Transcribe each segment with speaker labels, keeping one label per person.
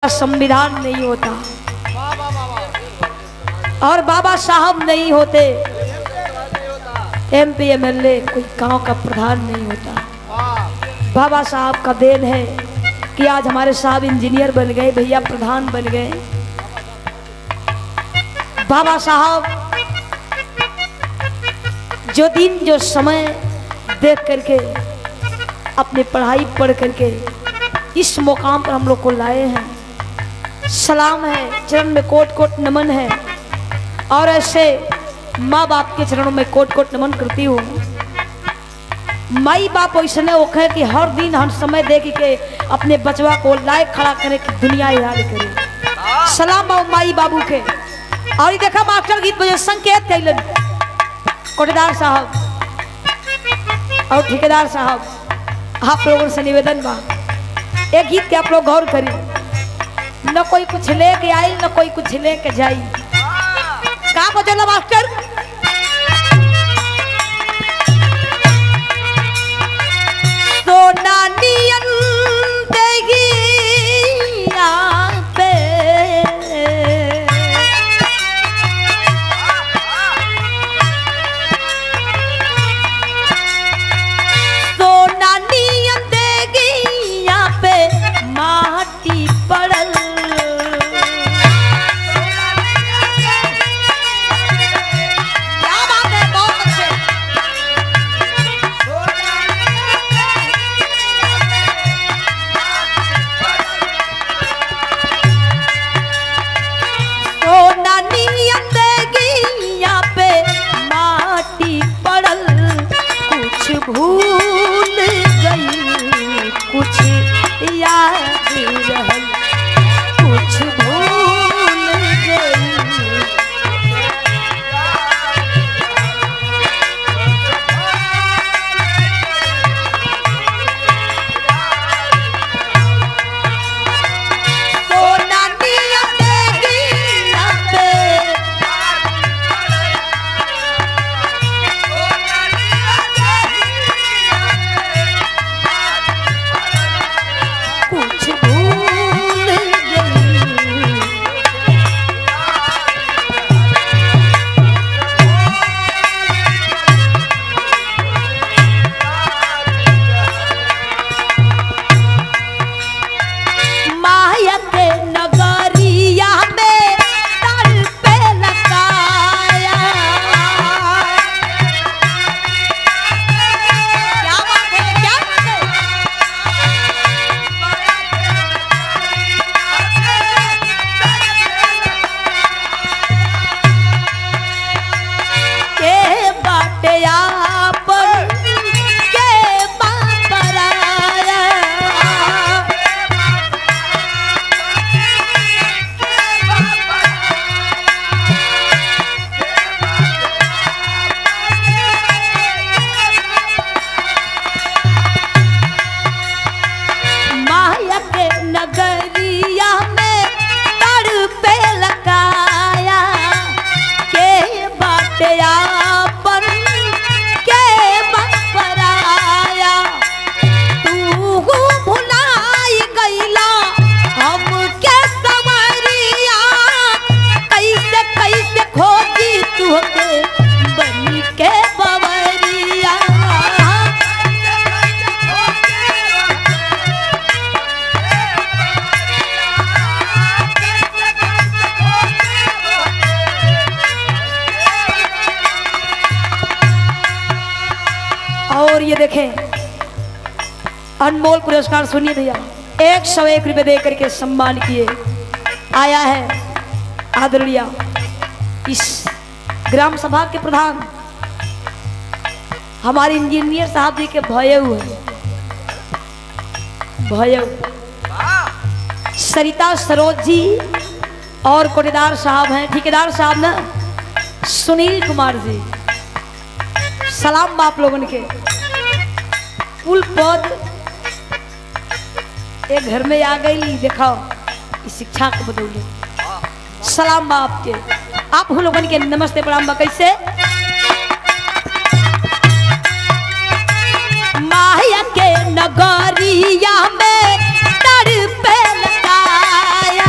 Speaker 1: संविधान नहीं होता और बाबा साहब नहीं होते, एमपी एमएलए कोई गांव का प्रधान नहीं होता। बाबा साहब का देन है कि आज हमारे साहब इंजीनियर बन गए, भैया प्रधान बन गए। बाबा साहब जो दिन जो समय देख करके अपनी पढ़ाई पढ़ करके इस मुकाम पर हम लोग को लाए हैं, सलाम है, चरण में कोट कोट नमन है। और ऐसे माँ बाप के चरणों में कोट कोट नमन करती हूँ। माई बाप ऐसे ओखे कि हर दिन हर समय देख के अपने बचवा को लायक खड़ा करे कि दुनिया याद करे। सलाम बाबू माई बाबू के। और देखा मास्टर गीत बजे संकेत कैलन कोटेदार साहब और ठेकेदार साहब, आप लोगों से निवेदन बा एक गीत के आप लोग गौर करिए। न कोई कुछ लेके आई न कोई कुछ लेके जाई। का बजला मास्टर? सोना नियन देगी पे सोना नियन देगी यहाँ पे माटी पड़ल। भूल गई कुछ याद रहल, कुछ भूल गई। सोना नियन देगी यहाँ पे कुछ भूल गई। माया के नगरिया में तल पे लगाया। क्या बात है, क्या बात है? के बाटे आपन के बापराया। माया के नगरिया में तड़ पे लगाया। के बाटे आपन के बपराया। तू भुलाई गईला हमके समरिया। कैसे कैसे खोजी तुहके बनी के बवरिया। और ये देखें अनमोल पुरस्कार सुनिए भैया, 101 रुपये दे करके सम्मान किए आया है आदरणीय इस ग्राम सभा के प्रधान हमारे इंजीनियर साहब जी के भयऊ है, भयऊ सरिता सरोज जी और कोटेदार साहब हैं, ठेकेदार साहब ना सुनील कुमार जी। सलाम बाप लोगन के। कुल पद एक घर में आ गई, देखो इस शिक्षा को बदौले। सलाम बाप के। आप लोगन के नमस्ते प्रणाम बा। कैसे माया के नगरिया में तड़ पे लगाया।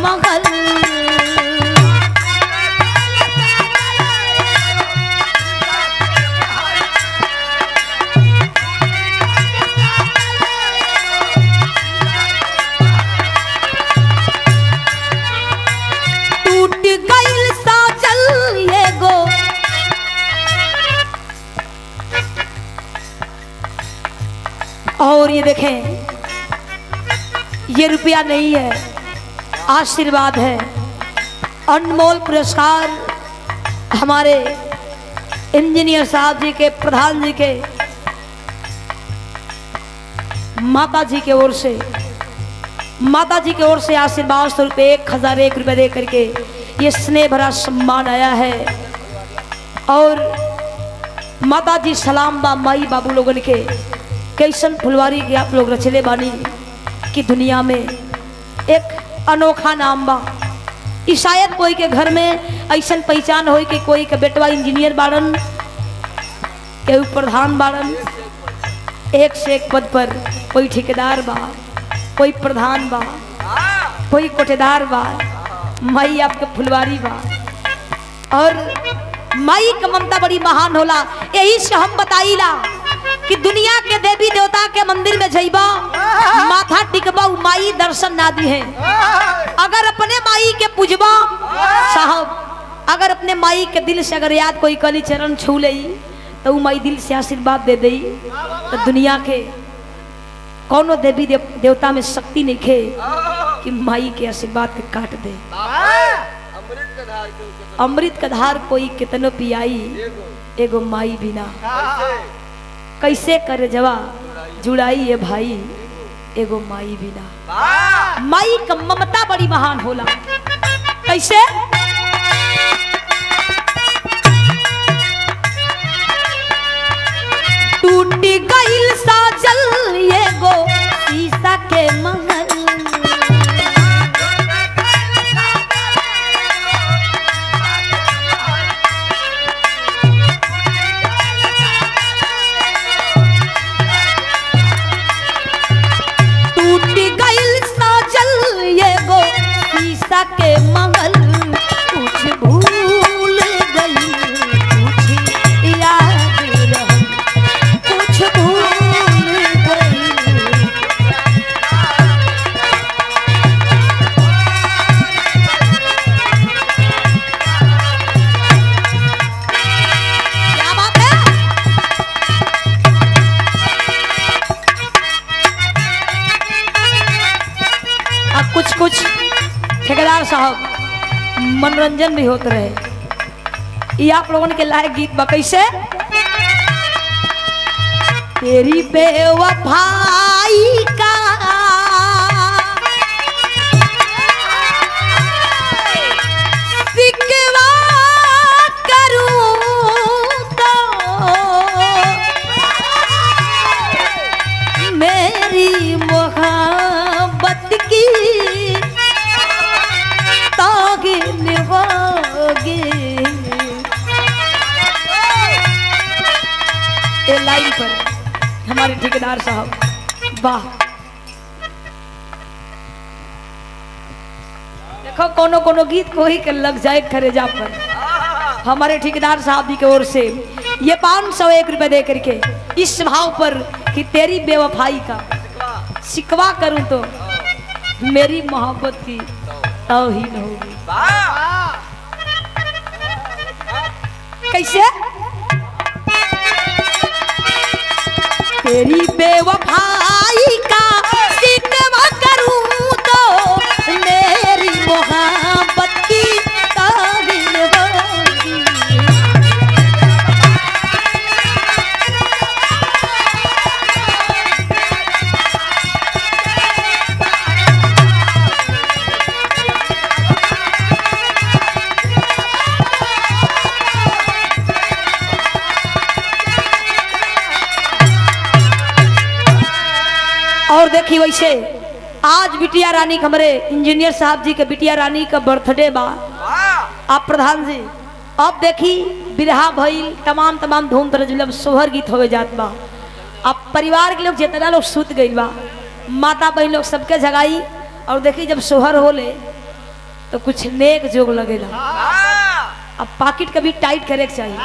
Speaker 1: महल। टूट गइल साजल ये गो और ये देखें, ये रुपया नहीं है, आशीर्वाद है, अनमोल पुरस्कार हमारे इंजीनियर साहब जी के, प्रधान जी के, माता जी की ओर से, माता जी की ओर से आशीर्वाद स्वरूप 1001 रुपये दे करके ये स्नेह भरा सम्मान आया है। और माता जी सलाम बा माई बाबू लोगन के, कैसन फुलवारी के आप लोग रचले बानी कि दुनिया में एक अनोखा नाम बा। ई शायद कोई के घर में ऐसन पहचान हो कि कोई के बेटवा इंजीनियर बाड़न, केहू प्रधान बाड़न, एक से एक पद पर, कोई ठेकेदार बा, कोई प्रधान बा, कोई कोटेदार बा, माई आपके फुलवारी बा। और माई का ममता बड़ी महान होला। यही से हम बताइला कि दुनिया के देवी देवता के मंदिर में जइबा, माथा टिकबा, माई दर्शन ना दी है। अगर अपने माई के पूजबा साहब, अगर अपने माई के दिल से अगर याद कोई कली चरण छू ले तो माई दिल से आशीर्वाद दे दई, तो दुनिया के कौनो देवी देवता में शक्ति नहीं खे कि माई के आशीर्वाद के काट दे। अमृत का धार कोई कितनो पियाई, एगो माई बिना कैसे करे जवा जुड़ाई ये भाई, एगो माई बिना। माई का ममता बड़ी महान होला। कैसे? टूट गइल साजल ये गो शीशा के महल। के महल कुछ भूल गई, कुछ याद रह, कुछ भूल गई। क्या बात है? अब कुछ ठेकेदार साहब मनोरंजन भी होते रहे। ये आप लोगों के लायक गीत बा। कैसे? तेरी बेवफाई का शिकवा करूं तो मेरी मोहब्बत की लाइन पर हमारे ठेकेदार साहब, वाह। देखो कोनो कोनो गीत को ही के लग जाए खरेजा पर। हमारे ठेकेदार साहब जी की ओर से ये 501 रुपये दे करके इस भाव पर कि तेरी बेवफाई का शिकवा करूं तो मेरी मोहब्बत की तौहीन होगी। कैसे? तेरी बेवफाई का शिकवा करूं तो मेरी मोहब्बत की तौहीन होगी। और देखी वैसे आज बिटिया रानी के, हमारे इंजीनियर साहब जी के बिटिया रानी का बर्थडे बा। आप प्रधान जी अब देखी बिरहा भइल, तमाम धूम तरह सोहर गीत होवे जात बा। अब परिवार के लोग जितना लोग सुत गई बा, माता बहन लोग सबके जगाई। और देखी जब सोहर होले तो कुछ नेक जोग लगेला। अब पाकिट कभी टाइट करे के चाहिए।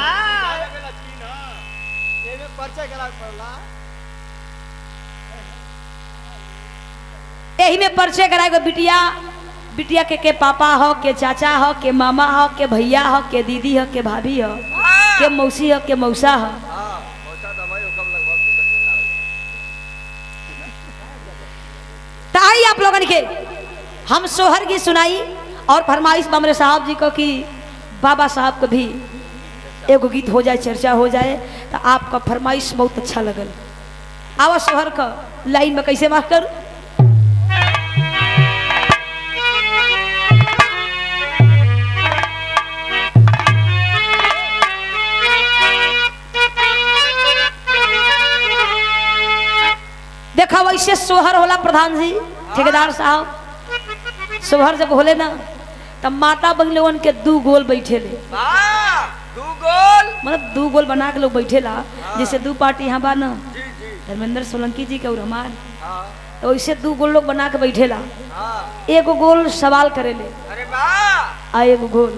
Speaker 1: यही में परिचय कराएगा बिटिया बिटिया के पापा हो, के चाचा हो, के मामा हो, के भैया हो, के दीदी हो, के भाभी हो, के मौसी हो, के मौसा हो। ताई आप लोगन के हम सोहर की सुनाई और फरमाइश बमरे साहब जी को कि बाबा साहब को भी एगो गीत हो जाए, चर्चा हो जाए। तो आपका फरमाइश बहुत अच्छा लगल। आवा सोहर का लाइन में कैसे मास्टर। देखा वैसे सोहर होला प्रधान जी ठेकेदार साहब। सोहर जब होले ना तब माता बहन लोगन के 2 गोल बैठे ले।
Speaker 2: 2 गोल
Speaker 1: मतलब 2 गोल बना के लोग बैठे ला। जैसे 2 पार्टी यहाँ बा ना धर्मेंद्र सोलंकी जी के और हमार, तो वैसे 2 गोल लोग बना के बैठे ला। एगो गोल सवाल करे ले आ एगो गोल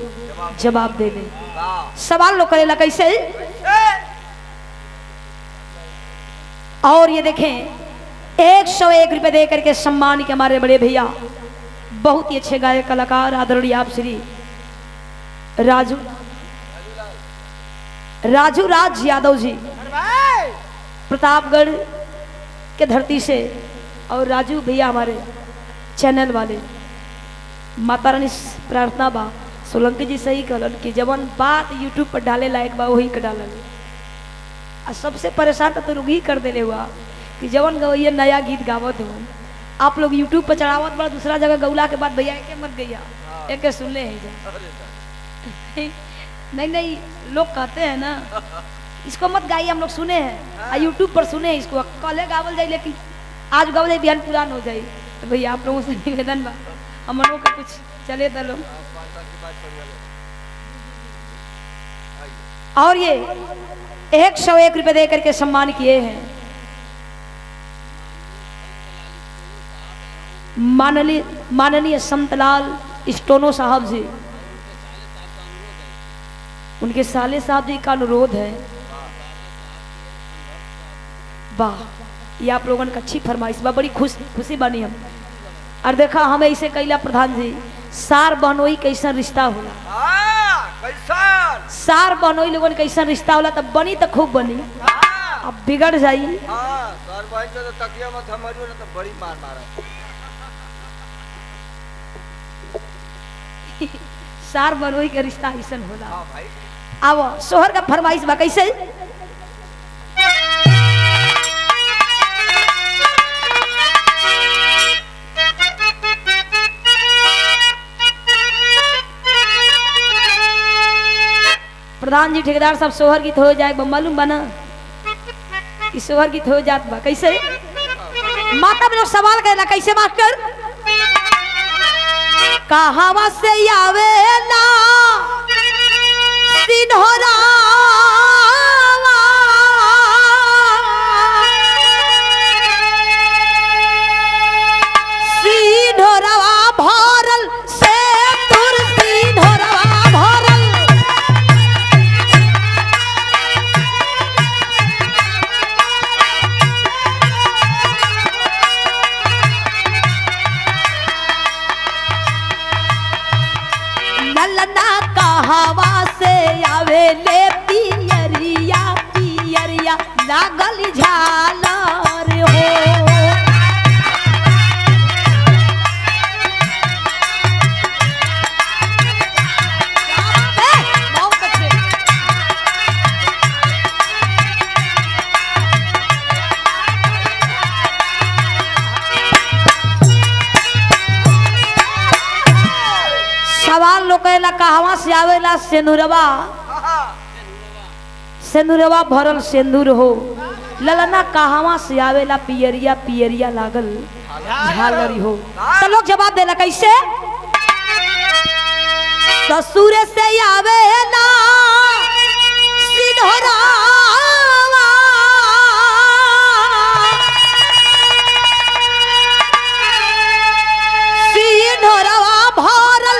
Speaker 1: जवाब दे ले। सवाल लोग करेला कैसे। और ये देखें 101 रुपए दे करके सम्मान के हमारे बड़े भैया बहुत ही अच्छे गायक कलाकार आदरणीय आप श्री राजू राज यादव जी प्रतापगढ़ के धरती से। और राजू भैया हमारे चैनल वाले माता रानी प्रार्थना बा सोलंकी जी सही कहलन कि जवन बात यूट्यूब पर डाले लायक बा वही कर डालल। और सबसे परेशान तो रुगी कर देले हुआ कि जवन गवैया नया गीत गावत हो आप लोग यूट्यूब पर चढ़ावत बड़ा दूसरा जगह गौला के बाद भैया एक मत गैया एक सुन ले नहीं लोग कहते हैं ना इसको मत गाइए। हम लोग सुने हैं यूट्यूब पर सुने इसको कल गावल जाए लेकिन आज गावल जाए बिहान पुरान हो जाए। तो भैया आप लोगों से निवेदन बा हमनों का कुछ चले दलो। और ये 101 रुपए दे करके सम्मान किए हैं माननीय संतलाल स्टोनो साहब जी। उनके साले साहब जी का अनुरोध है। वाह ये आप लोगों का अच्छी फरमाइश बा, बड़ी खुशी बनी हम। और देखा हमें इसे कैला प्रधान जी सार बहनोई कैसा रिश्ता होला। सार बहनोई लोगन कैसा रिश्ता होला तब बनी तो खूब बनी। अब बिगड़ जाई सार बहनोई के रिश्ता ऐसा होला। आओ सोहर का फरमाइश बा कैसे। प्रधान जी ठेकेदार साहब सोहर गीत हो जाए मालूम बना कि सोहर गीत हो जात बा कैसे। माता में लोग सवाल करेला कैसे मास्टर। कहावा से आवेला सिन्होरा सिन्होरवा भरल से तुर सिन्होरवा भरल। ललना कहावा से आवेले पियरिया पियरिया लागल झालर हो। सवाल लोग कहवा से आवेला सेनुरवा सेनुरवा भरल सेंदूर हो। ललना कहवा से आवेला पियरिया पियरिया लागल झालरी हो। तो लोग जवाब देला कैसे। ससुर से आवेला सिन्होरा सिन्होरवा भरल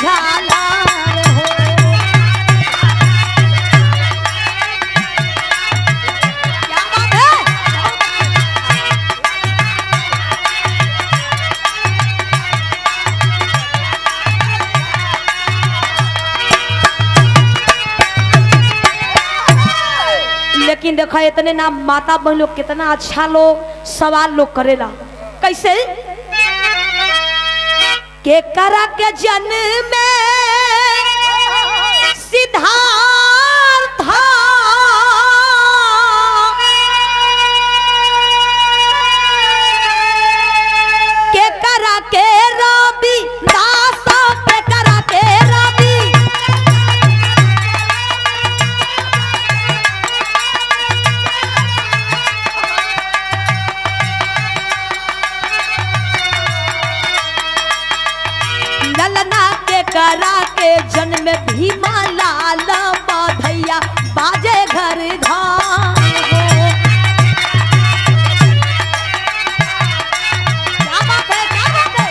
Speaker 1: झालर हो। क्या बात है। लेकिन देखा इतने ना माता बहन लोग कितना अच्छा लोग सवाल लोग करेला कैसे के करा के जन्म में सिद्धार्थ के करा के रवि दास के करा के रवि ललना के करा के जन्म भीमा लाल बधैया बाजे घर घर हो। क्या बात है, क्या बात है।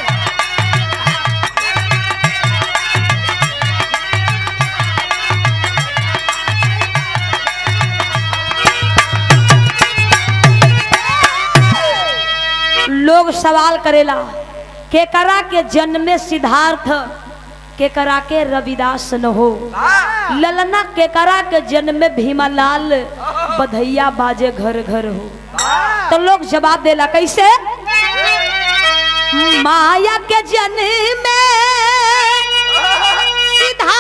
Speaker 1: लोग सवाल करेला के करा के जन्म में सिद्धार्थ के करा के रविदास न हो। ललना के करा के जन्म में भीमालाल बधैया बाजे घर घर हो। तो लोग जवाब देला कैसे माया के जन्म में सिद्धार्थ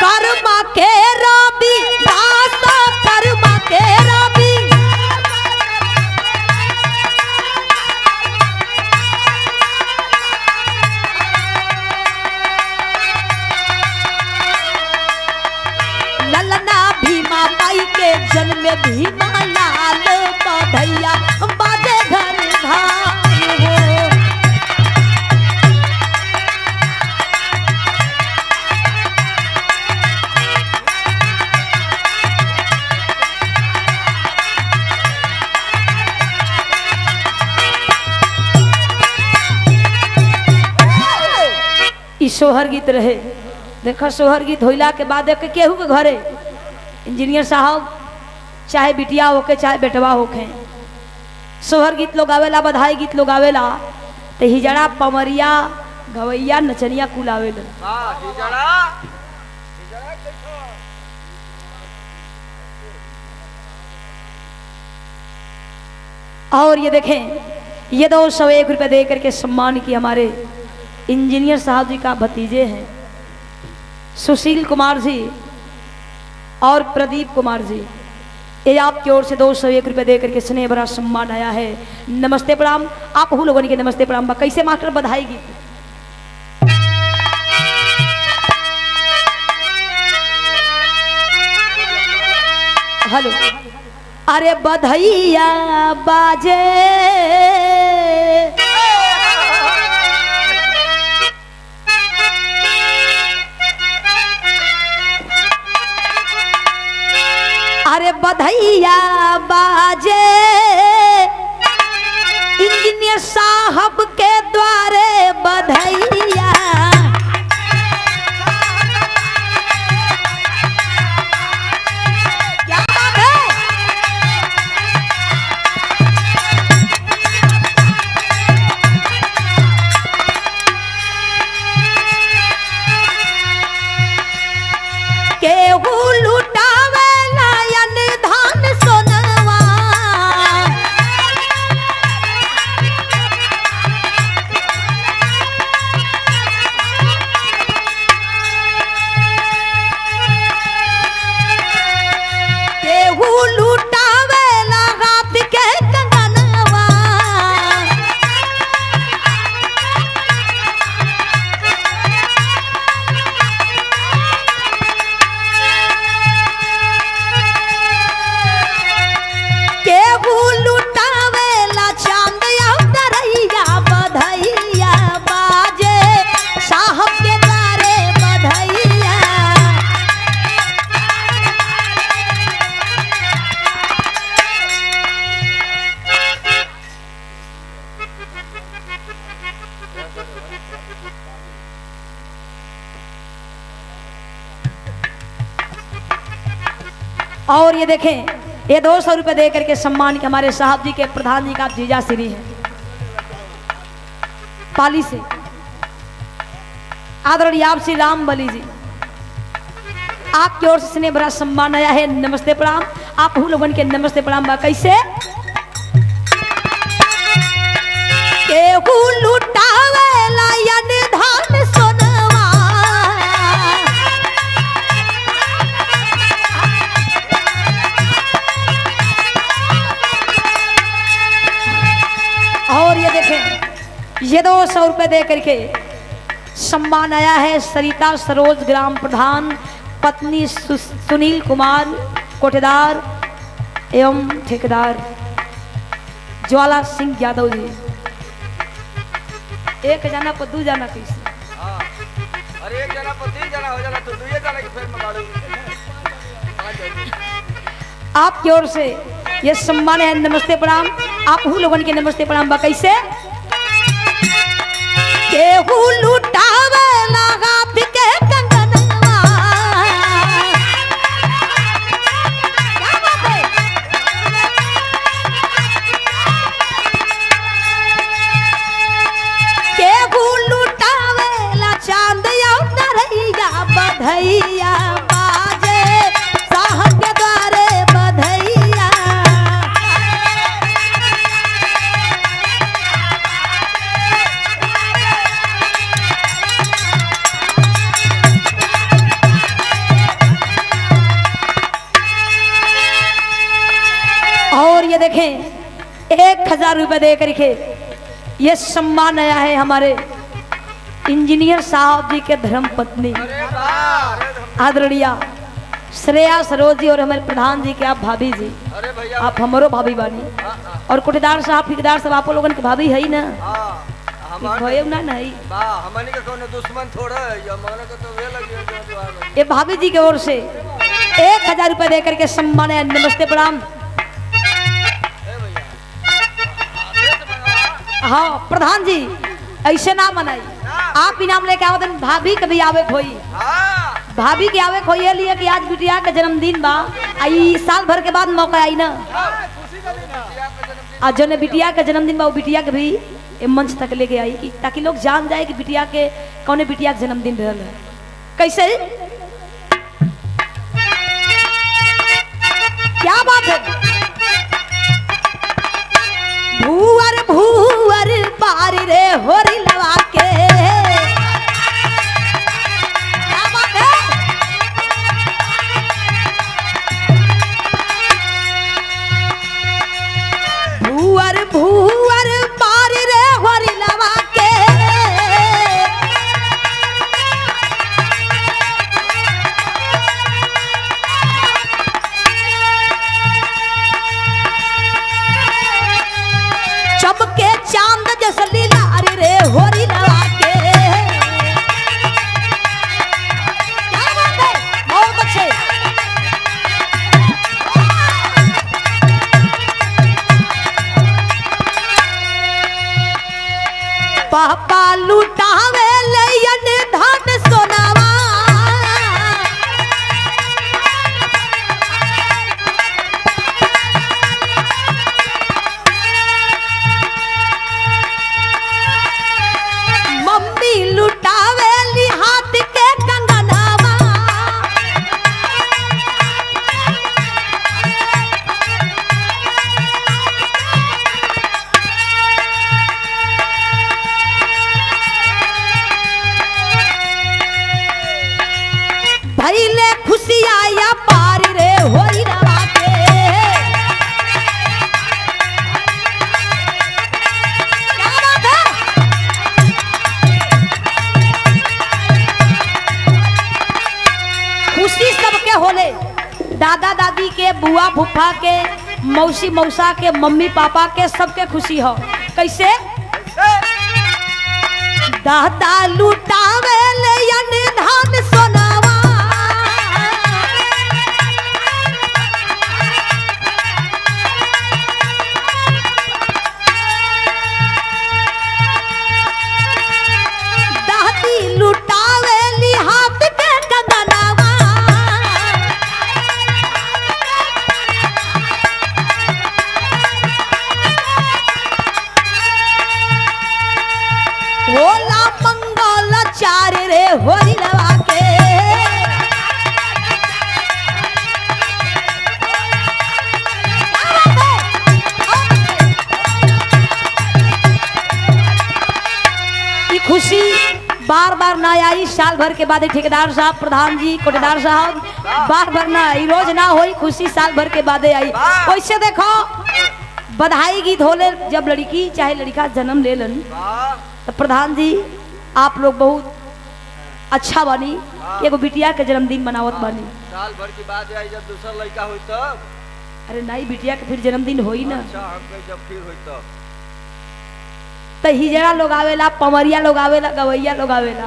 Speaker 1: कर्मा के रवि दास कर्मा के रवि ललना भीमा बाई के जन्म भीमा लाल बधैया बाजे घर घर हो। ई सोहर गीत रहे। देखो सोहर गीत होइला के बाद देख केहू के घरे इंजीनियर साहब चाहे बिटिया होके चाहे बेटवा होके सोहर गीत लोग आवेला बधाई गीत लोग आवेला तो हिजड़ा पमरिया गवैया नचनिया कुल आवेला। और ये देखें ये 201 रुपये दे करके सम्मान की हमारे इंजीनियर साहब जी का भतीजे हैं सुशील कुमार जी और प्रदीप कुमार जी। ये आपकी ओर से 201 रुपये दे करके स्नेह भरा सम्मान आया है। नमस्ते प्रणाम आप हूँ लोगों के नमस्ते प्रणाम। कैसे मास्टर बधाई गीत हेलो अरे बधैया बाजे अरे बधैया बाजे इंजीनियर साहब के द्वारे बधैया क्या बात है। केहू लुटावे और ये देखें, ये 200 रुपये दे करके सम्मान के हमारे साहब जी के प्रधान जी का जीजा श्री है पाली से, आदरणीय आप श्री राम बली जी, आपकी ओर से स्नेह भरा सम्मान आया है। नमस्ते प्रणाम। आप हम लोगों के नमस्ते प्रणाम बा कैसे केहू लुटावेला यानी धान सोनवा, और ये देखें, ये 200 रुपये दे करके सम्मान आया है सरिता सरोज ग्राम प्रधान पत्नी सुनील कुमार कोटेदार एवं ठेकेदार ज्वाला सिंह यादव जी। एक जना पर 2 जना कैसे?
Speaker 2: हाँ। अरे एक जना पर 3 जना हो जाला तो 2 जना के फिर मगाड़ू।
Speaker 1: आपकी ओर से ये सम्मान है। नमस्ते प्रणाम। आप हूँ लोगों के नमस्ते प्रणाम बा कैसे केहू लुटावे लगा बिके कंगनवा, क्या बात है? केहू लुटावे ला चांद या नरैया बधैया बाजे साहब के द्वारे बधैया, और ये देखें 1000 रुपये दे करके ये सम्मान आया है हमारे इंजीनियर साहब जी के धर्म पत्नी
Speaker 2: अरे वाह।
Speaker 1: आदरणीय श्रेया सरोज जी और हमारे प्रधान जी के आप भाभी जी,
Speaker 2: अरे भैया
Speaker 1: आप हमारो भाभी बानी, और कोटेदार साहब ठेकेदार सब आप लोगन के भाभी है ही ना,
Speaker 2: हमारे
Speaker 1: ना नहीं
Speaker 2: वाह हमनी के कोनो दुश्मन थोड़ा है या माने तो वे लगी जो द्वार में।
Speaker 1: ये भाभी जी की ओर से 1000 रुपये दे करके सम्मान है। नमस्ते प्रणाम।
Speaker 2: ए भैया आदेश मंगवा।
Speaker 1: हाँ प्रधान जी ऐसे ना मनाई, आप इनाम लेके आओ दिन भाभी कभी आवे खोई,
Speaker 2: हाँ
Speaker 1: भाभी के आवे खोई लिए कि आज बिटिया का जन्मदिन बा, आई साल भर के बाद मौका आई ना,
Speaker 2: खुशी का दिन है।
Speaker 1: आज जो ने बिटिया का जन्मदिन बा वो बिटिया के भी ए मंच तक लेके आई कि ताकि लोग जान जाए कि बिटिया के कौने बिटिया का जन्मदिन रहल है कैसे। क्या बात है? भूअर भूअर पार रे होरी लवा के, क्या बात है? भूअर भूअर पार रे होरी लवा के, चमके चांद जैसे लीलार रे होरी लवा के, क्या बात है? बहुत अच्छे। पापा लुटावे लयन धन सोनावा, मम्मी लुटावे ली हाथ के कंगनवा, भैले खुशिया या पार रे होई रवा के, क्या बात है? खुशी सबके होले, दादा दादी के, बुआ फूफा के, मौसी मौसा के, मम्मी पापा के, सबके खुशी हो कैसे दादा लुटावे ले यन धान सोनावा, दादी लुटावे ली हाथ के कंगनवा, होरी लवा के ये खुशी बार बार ना आई, साल भर के बाद ठेकेदार साहब, प्रधान जी, कोटेदार साहब बार बार ना आई, रोज ना होई खुशी, साल भर के बाद आई। वैसे देखो बधाई गीत होले जब लड़की चाहे लड़का जन्म ले लन तो प्रधान जी आप लोग बहुत अच्छा बनी कि एगो बिटिया के जन्मदिन मनावत बनी।
Speaker 2: साल भर के बाद आई जब दूसरा लड़का हुई तब।
Speaker 1: अरे नहीं बिटिया के फिर जन्मदिन होई ना।
Speaker 2: अच्छा हम कहीं जब फिर हुई तब
Speaker 1: तो हिजड़ा लोग आवेला, पमरिया लोग आवेला, गवैया लोग आवेला।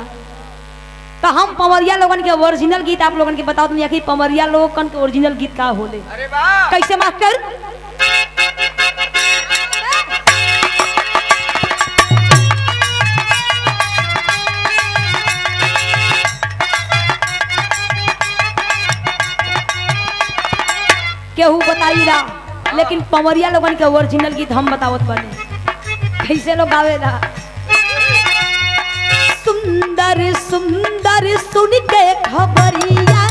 Speaker 1: तो हम पमरिया लोगन के ओरिजिनल गीत आप लोगन के बताओ तुम कि पमरिया लोगन के ओरिजिनल गीत का होले।
Speaker 2: अरे वाह
Speaker 1: कैसे मास्टर? केहू बताईला लेकिन पमरिया लोगन के ओरिजिनल गीत हम बतावत बने। कैसे लोग गावेला? सुंदर सुंदर सुन के खबरिया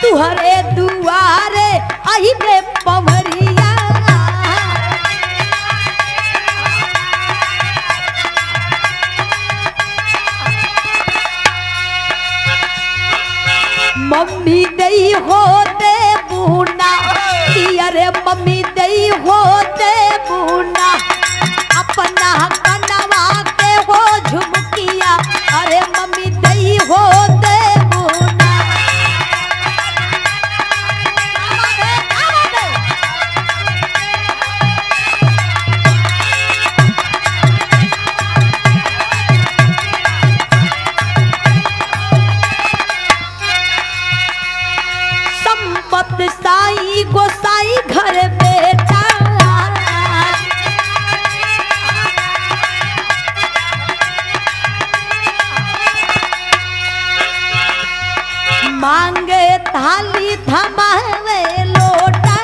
Speaker 1: तुहरे दुआरे आई बे पमरिया मम्मी दई होते बूना, अरे मम्मी दई होते बूना अपना कनवा के हो झुमकिया, अरे मम्मी दई होते बूना। साई गोसाई घर बेटा मांगे थाली थमावे लोटा,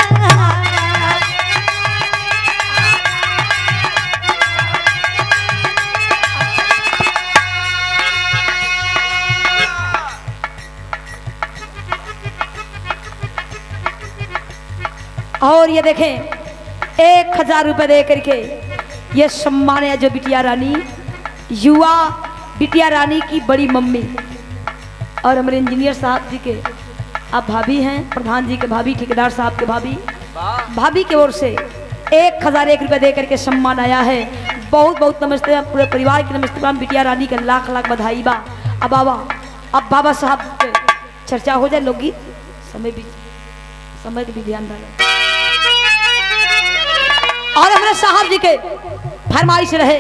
Speaker 1: और ये देखें 1000 रुपए दे करके ये सम्मान है जो बिटिया रानी, युवा बिटिया रानी की बड़ी मम्मी और हमारे इंजीनियर साहब जी के आप भाभी हैं, प्रधान जी के भाभी, ठेकेदार साहब के भाभी, भाभी की ओर से 1001 रुपए दे करके सम्मान आया है। बहुत बहुत नमस्ते, पूरे परिवार की नमस्ते, बिटिया रानी के लाख लाख बधाई बा। अब बाबा साहब के चर्चा हो जाए, लोग गीत समय भी ध्यान डालें। और हमारे साहब जी के फरमाइश रहे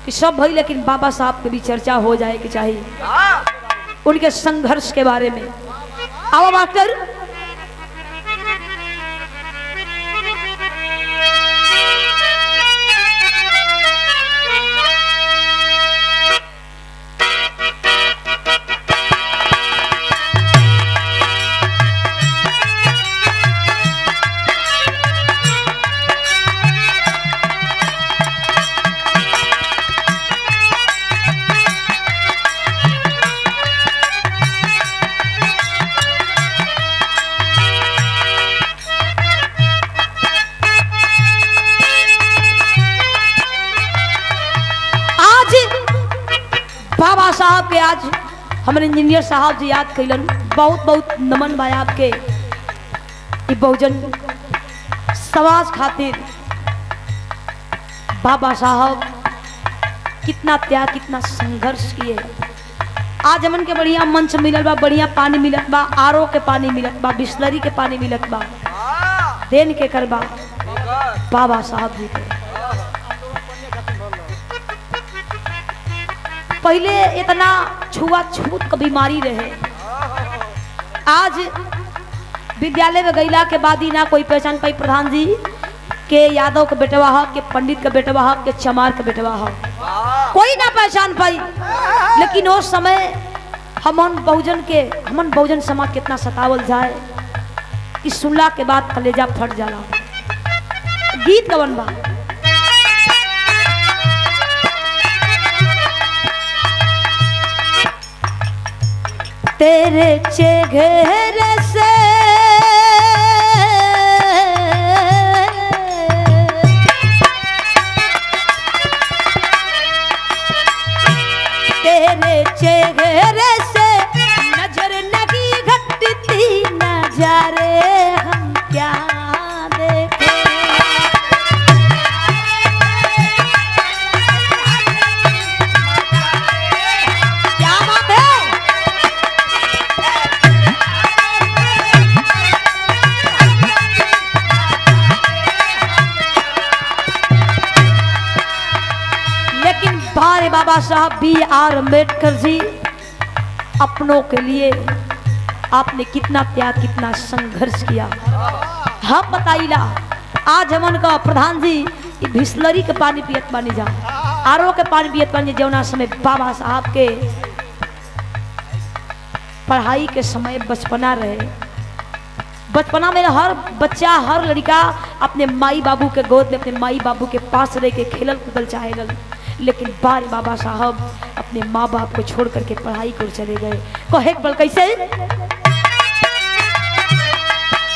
Speaker 1: कि सब भाई लेकिन बाबा साहब के भी चर्चा हो जाए कि चाहिए, उनके संघर्ष के बारे में। आओ मास्टर। बाबा साहब के आज हमारे इंजीनियर साहब जी याद कैलन, बहुत बहुत नमन भाई आपके। बहुजन समाज खातिर बाबा साहब कितना त्याग, कितना संघर्ष किए। आज हमन के बढ़िया मंच मिलत बा, बढ़िया पानी मिलत बा, आरओ के पानी मिलत बा, बिस्लरी के पानी मिलत बा, देन के करबा बाबा साहब जी के। पहले इतना छुआछूत का बीमारी रहे, आज विद्यालय में गईला के बाद ही ना कोई पहचान पाई प्रधान जी के यादव के बेटवा हक, के पंडित के बेटवा हक, के चमार के बेटवा हक, कोई ना पहचान पाई। लेकिन उस समय हमन बहुजन समाज कितना सतावल जाए, कि सुनला के बाद कलेजा फट जाला। गीत गवन बा, तेरे चेहरे से तेरे चेहरे से नजर नहीं घटती, नजारे हम क्या देखें। क्या बात है। लेकिन बारे बाबा साहब B.R. अम्बेडकर जी, अपनों के लिए आपने कितना त्याग, कितना संघर्ष किया। हम बताइला, आज हमन का प्रधान जी बिस्लरी के पानी पियत पानी जा, आरओ के पानी पियत पानी जौना समय बाबा साहब के पढ़ाई के समय बचपना रहे। बचपना में हर बच्चा, हर लड़का अपने माई बाबू के गोद में, अपने माई बाबू के पास रह के खेलल कूदल चाहेगल। लेकिन बार बाबा साहब अपने माँ बाप को छोड़ करके पढ़ाई कर चले गए। कहे बल कैसे,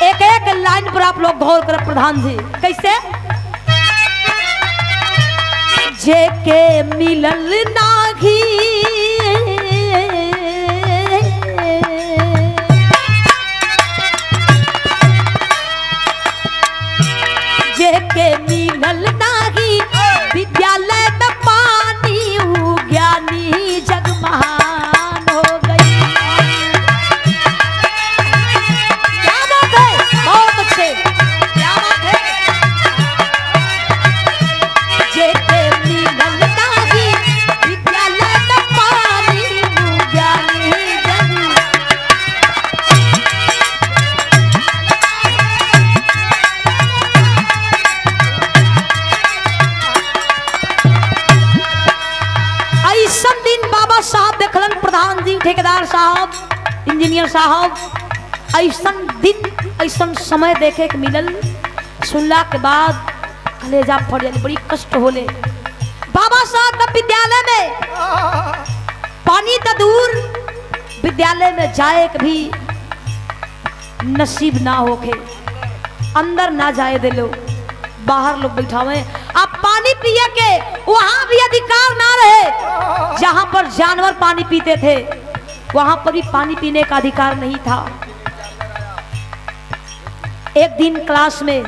Speaker 1: एक एक लाइन पर आप लोग गौर करें प्रधान जी, कैसे। जे के मिलल नाघी जे के मिलल नाघी, विद्यालय में पानी ऊ ज्ञानी जग महान हो गई। क्या बात है, बहुत अच्छे, क्या बात है। जे के मिलल नाघी, विद्यालय में पानी ऊ ज्ञानी जग। ऐसा दिन बाबा साहब देखलन, प्रधान जी, ठेकेदार साहब, इंजीनियर साहब, ऐसा दिन, ऐसा समय देखे के मिलल। सुनला के बाद कलेजा फट जाए, बड़ी कष्ट होले। बाबा साहब का विद्यालय में पानी तो दूर, विद्यालय में जाए भी नसीब ना होके, अंदर ना जाए दे लो, बाहर लोग बैठावे। अब पानी पिए के वहां भी अधिकार ना रहे। जहां पर जानवर पानी पीते थे वहां पर भी पानी पीने का अधिकार नहीं था। एक दिन क्लास में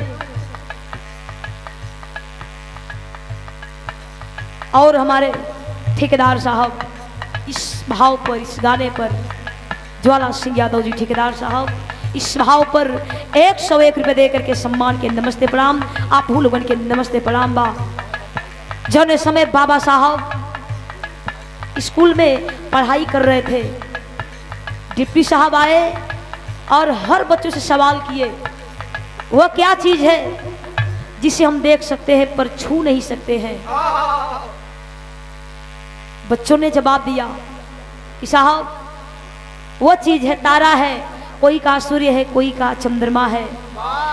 Speaker 1: और हमारे ठेकेदार साहब इस भाव पर, इस गाने पर, ज्वाला सिंह यादव जी ठेकेदार साहब इस भाव पर 101 रुपये दे करके सम्मान के नमस्ते प्रणाम, आप लोगन के नमस्ते प्रणाम बा। जौने समय बाबा साहब स्कूल में पढ़ाई कर रहे थे, डिप्टी साहब आए और हर बच्चों से सवाल किए, वह क्या चीज है जिसे हम देख सकते हैं पर छू नहीं सकते हैं। बच्चों ने जवाब दिया कि साहब वह चीज है तारा है, कोई का सूर्य है, कोई का चंद्रमा है।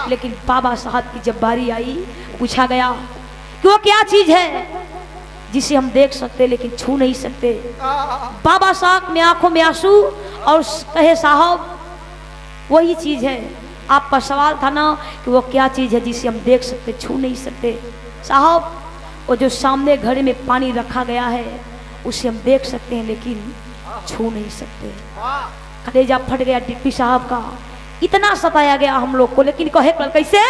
Speaker 1: लेकिन बाबा साहब की जब बारी आई, पूछा गया कि वो क्या चीज है जिसे हम देख सकते लेकिन छू नहीं सकते। बाबा साहब में आंखों में आंसू और कहे साहब वही चीज है। आपका सवाल था ना कि वो क्या चीज है जिसे हम देख सकते छू नहीं सकते। साहब वो जो सामने घड़े में पानी रखा गया है उसे हम देख सकते हैं लेकिन छू नहीं सकते। कलेजा फट गया डिप्टी साहब का, इतना सताया गया हम लोग को। लेकिन कहे कैसे,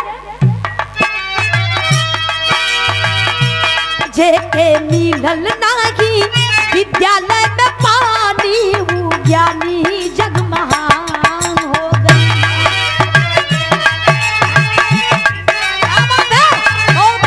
Speaker 1: जे के मिलल नाघी, विद्यालय में पानी ऊ ज्ञानी जग महान हो गई। क्या बात है, बहुत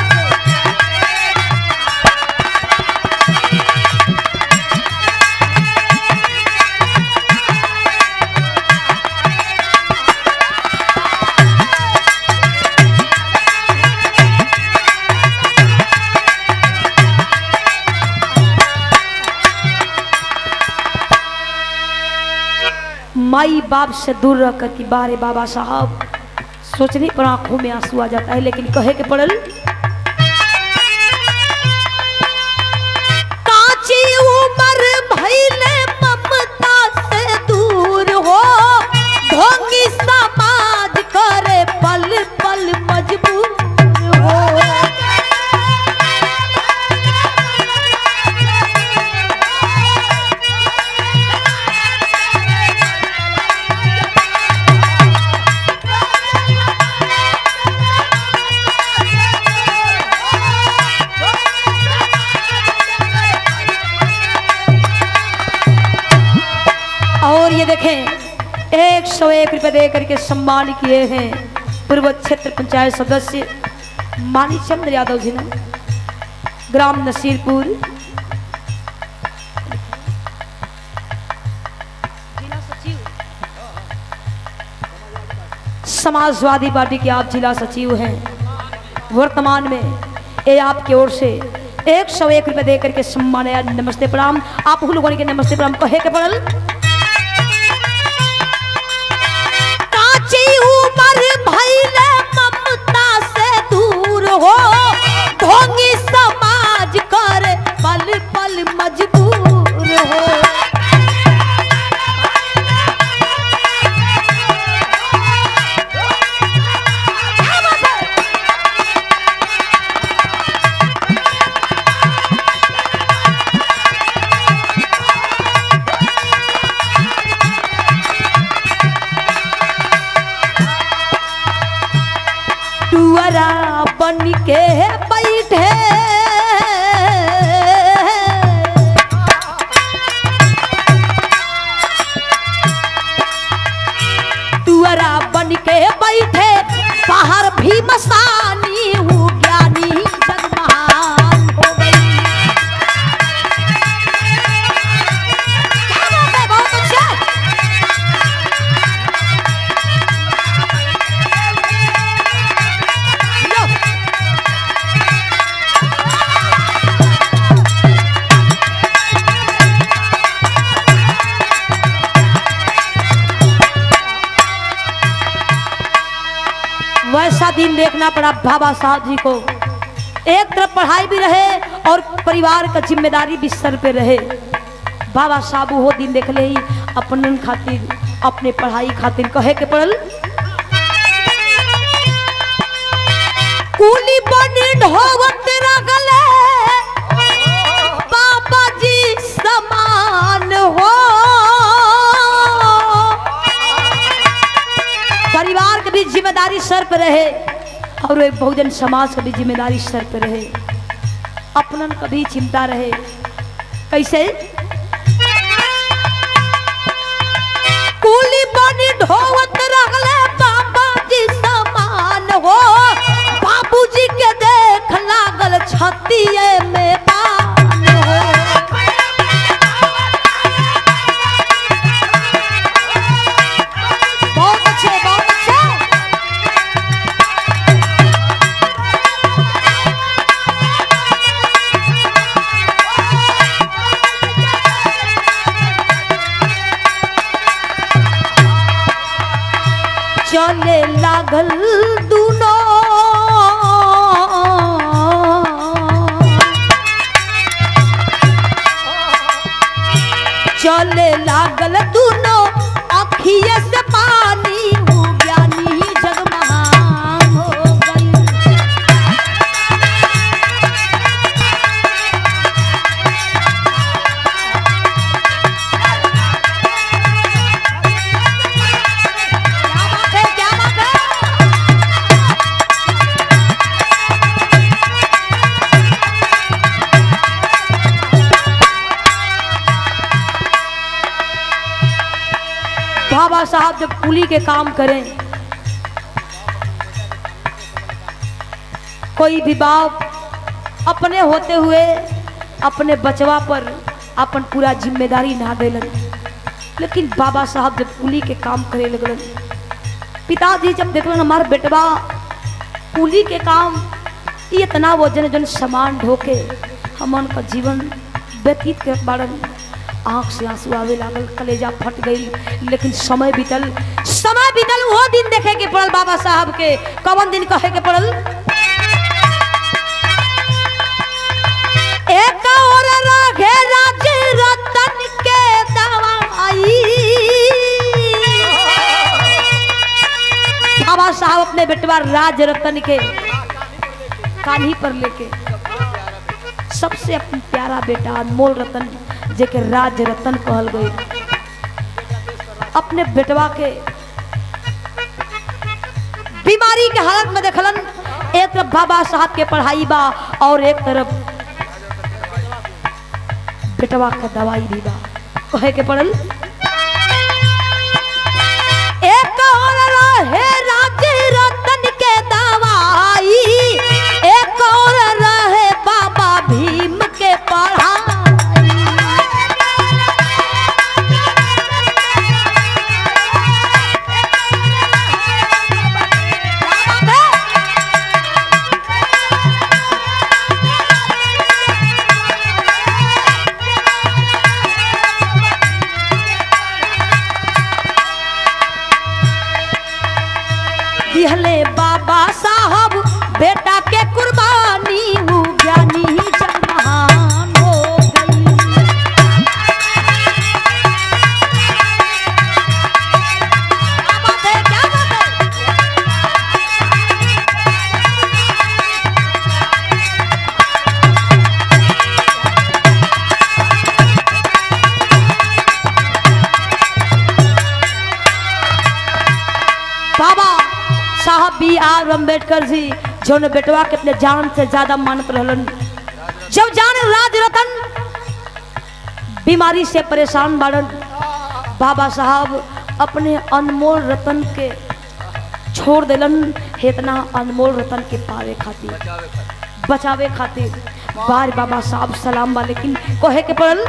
Speaker 1: माई बाप से दूर रह कर कि बारे बाबा साहब सोचने पर आंखों में आंसू आ जाता है, लेकिन कहे के पड़ल काची उम्र भइले ममता से दूर हो, ढोंगी समाज करे पल पल मजबूर हो। और ये देखें 101 रुपए दे करके सम्मान किए हैं पूर्व क्षेत्र पंचायत सदस्य मानी चंद्र यादव जी ने, ग्राम नसीरपुर, जिला सचिव, समाजवादी पार्टी के आप जिला सचिव हैं वर्तमान में। ये आपकी ओर से 101 रुपए दे करके सम्मान है। नमस्ते प्रणाम। आप लोगों के नमस्ते प्रणाम कहे के पड़ल भइले ममता से दूर हो, ढोंगी समाज करे पल पल मजबूर हो। टुअरा बन के बैठे टुअरा बन के बैठे बाहर भी मसानी हूँ, ज्ञानी जग महान हो गई। बहुत अच्छा। वैसा दिन देखना पड़ा बाबा साहब जी को। एक तरफ पढ़ाई भी रहे और परिवार का जिम्मेदारी भी सर पे रहे। बाबा साहब वो दिन देख ले ही अपन खातिर, अपने पढ़ाई खातिर कहे के पड़ल कूली बनी ढोवत रगले बाबा जी समान हो। परिवार की भी जिम्मेदारी सर पर रहे और एक बहुजन समाज की भी जिम्मेदारी सर पर रहे, अपनन का भी चिंता रहे। कैसे कूली बनी ढोवत रगले बाबा जी समान हो, बाबूजी के देख लागल छतिए में पान हो। बहुत अच्छे, बहुत अच्छे। चले लागल दूनो चले लागल दूनो अखिए से पानी हूँ, ज्ञानी जग महान हो गई। क्या बात है, क्या बात है। बाबा साहब जब कुली के काम करें, कोई भी बाप अपने होते हुए अपने बचवा पर अपन पूरा जिम्मेदारी ना देलन, लेकिन बाबा साहब जब कुली के काम करे लगलन, पिताजी जब देखलन हमारे बेटवा कुली के काम इतना वजन जन सामान ढोके हमन का जीवन व्यतीत कर बाड़न, आँख से आंसू आवे लागल, कलेजा फट गई। लेकिन समय बीतल, समय बीतल वो दिन देखे के पड़ल बाबा साहब के। कौन दिन कहे के पड़ल? एक और राघे राज रतन के दवाई। बाबा साहब अपने बेटवा राज रतन के कान्ही पर लेके सबसे अपना प्यारा बेटा अनमोल रतन जेके राज रतन कहल गई, अपने बेटवा के बीमारी के हालत में देखलन। एक तरफ बाबा साहब के पढ़ाई बा और एक तरफ बेटवा के दवाई भी बा। कहे के पड़ल एक और रहे राज रतन के दवाई, एक और रहे बाबा भीम के पढ़ाई। दिहले बाबा साहब बेटा के कुर्बानी, वो ज्ञानी जग महान हो गई। क्या बात है, क्या बात है? बाबा साहब बी आर अम्बेडकर जी जो ने बेटवा के अपने जान से ज्यादा मानत रहलन। जब जान राज रतन बीमारी से परेशान बाड़न, बाबा साहब अपने अनमोल रतन के छोड़ दिलन। इतना अनमोल रतन के पावे खातिर, बचावे खातिर बार बाबा साहब सलाम बा, लेकिन कहे के पड़ल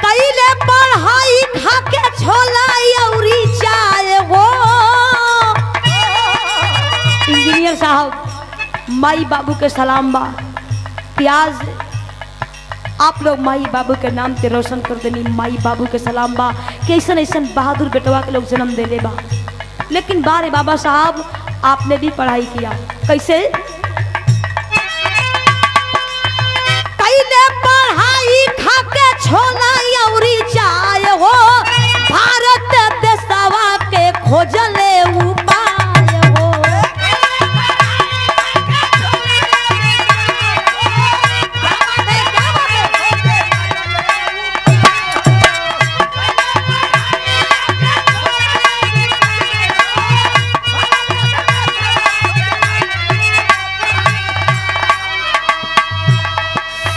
Speaker 1: कैले पढ़ाई खा के छोला औरी चाय हो। इंजीनियर साहब माई बाबू के सलाम बा, प्याज आप लोग माई बाबू के नाम पे रोशन कर देनी। माई बाबू के सलाम बा कि ऐसन ऐसन बहादुर बेटवा के लोग जन्म देले बा। लेकिन बारे बाबा साहब आपने भी पढ़ाई किया, कैसे? कैले पढ़ाई खा के छोला औरी चाय हो, भारत देशवा के खोजले उपाय हो।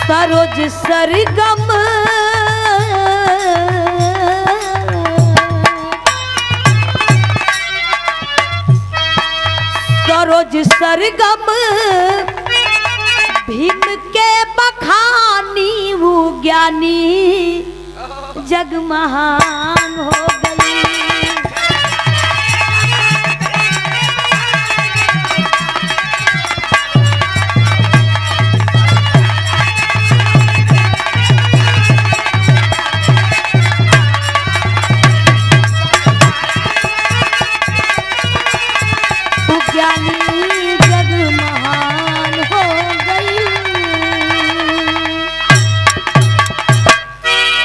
Speaker 1: सरोज सरगम सरोज सरगम भीम के बखानी, वो ज्ञानी जग महान हो